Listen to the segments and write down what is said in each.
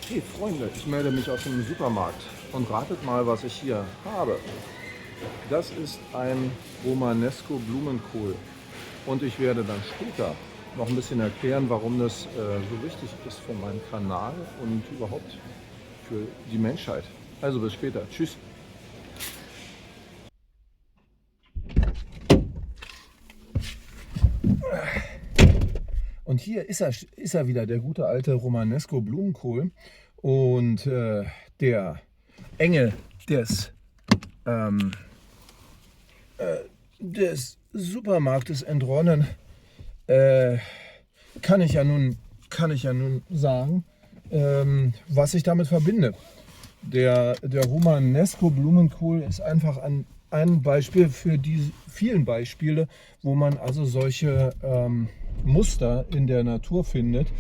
Hey Freunde, ich melde mich aus dem Supermarkt und ratet mal, was ich hier habe. Das ist ein Romanesco Blumenkohl und ich werde dann später noch ein bisschen erklären, warum das so wichtig ist für meinen Kanal und überhaupt für die Menschheit. Also bis später. Tschüss. Und hier ist er wieder, der gute alte Romanesco Blumenkohl. Und der Engel des, ähm, des Supermarktes entronnen, äh, kann ich ja nun sagen, was ich damit verbinde. Der Romanesco Blumenkohl ist einfach ein Beispiel für die vielen Beispiele, wo man also solche Muster in der Natur findet,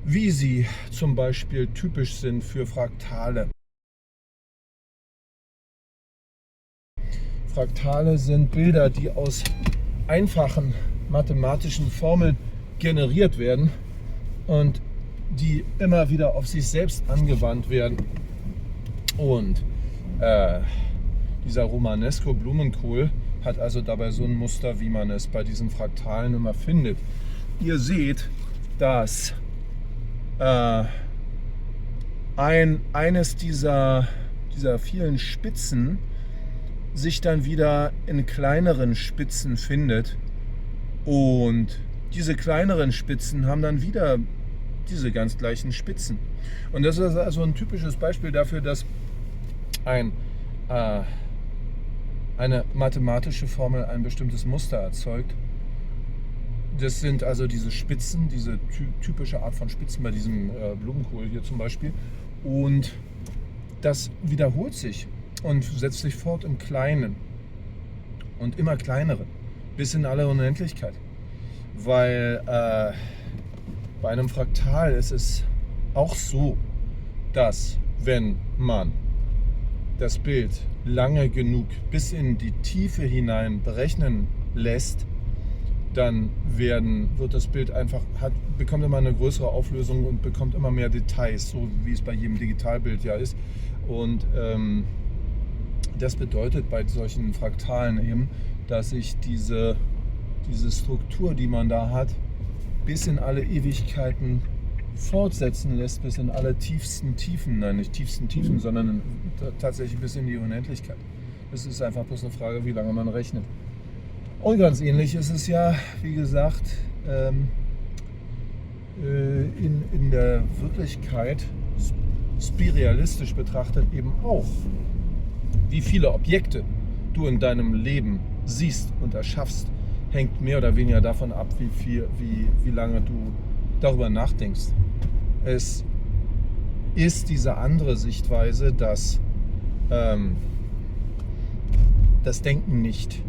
wie sie zum Beispiel typisch sind für Fraktale. Fraktale sind Bilder, die aus einfachen mathematischen Formeln generiert werden und die immer wieder auf sich selbst angewandt werden. Und dieser Romanesco Blumenkohl hat also dabei so ein Muster, wie man es bei diesen Fraktalen immer findet. Ihr seht, dass eines dieser vielen Spitzen sich dann wieder in kleineren Spitzen findet und diese kleineren Spitzen haben dann wieder diese ganz gleichen Spitzen. Und das ist also ein typisches Beispiel dafür, dass eine mathematische Formel ein bestimmtes Muster erzeugt. Das sind also diese Spitzen, diese typische Art von Spitzen bei diesem Blumenkohl hier zum Beispiel. Und das wiederholt sich und setzt sich fort im Kleinen und immer kleineren, bis in alle Unendlichkeit. Weil bei einem Fraktal ist es auch so, dass wenn man das Bild lange genug bis in die Tiefe hinein berechnen lässt, dann wird das Bild bekommt immer eine größere Auflösung und bekommt immer mehr Details, so wie es bei jedem Digitalbild ja ist. Und das bedeutet bei solchen Fraktalen eben, dass sich diese Struktur, die man da hat, bis in alle Ewigkeiten fortsetzen lässt, bis in alle tiefsten Tiefen, nein, nicht tiefsten Tiefen, sondern tatsächlich bis in die Unendlichkeit. Das ist einfach bloß eine Frage, wie lange man rechnet. Und ganz ähnlich ist es ja, wie gesagt, in der Wirklichkeit spiritualistisch betrachtet eben auch. Wie viele Objekte du in deinem Leben siehst und erschaffst, hängt mehr oder weniger davon ab, wie lange du darüber nachdenkst. Es ist diese andere Sichtweise, dass das Denken nicht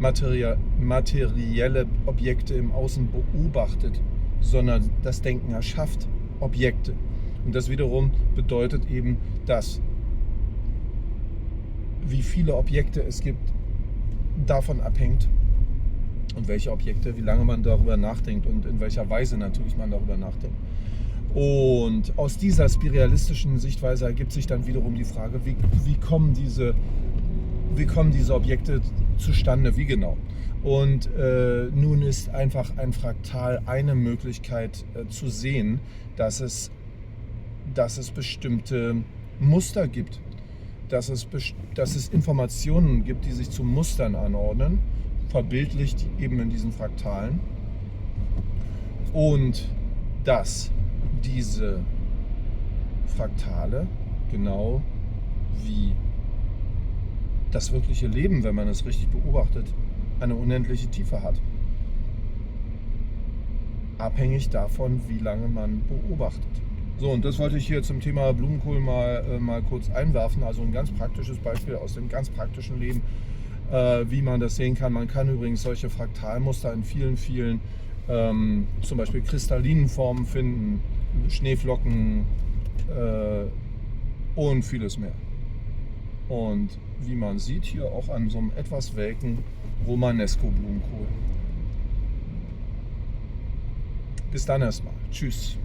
materielle Objekte im Außen beobachtet, sondern das Denken erschafft Objekte. Und das wiederum bedeutet eben, dass wie viele Objekte es gibt, davon abhängt und welche Objekte, wie lange man darüber nachdenkt und in welcher Weise natürlich man darüber nachdenkt. Und aus dieser spiritualistischen Sichtweise ergibt sich dann wiederum die Frage, wie kommen diese Objekte zustande, wie genau. Und nun ist einfach ein Fraktal eine Möglichkeit zu sehen, dass es bestimmte Muster gibt, dass es Informationen gibt, die sich zu Mustern anordnen, verbildlicht eben in diesen Fraktalen, und dass diese Fraktale genau wie das wirkliche Leben, wenn man es richtig beobachtet, eine unendliche Tiefe hat. Abhängig davon, wie lange man beobachtet. So, und das wollte ich hier zum Thema Blumenkohl mal kurz einwerfen. Also ein ganz praktisches Beispiel aus dem ganz praktischen Leben, wie man das sehen kann. Man kann übrigens solche Fraktalmuster in vielen, vielen zum Beispiel kristallinen Formen finden, Schneeflocken und vieles mehr. Und wie man sieht, hier auch an so einem etwas welken Romanesco Blumenkohl. Bis dann erstmal. Tschüss.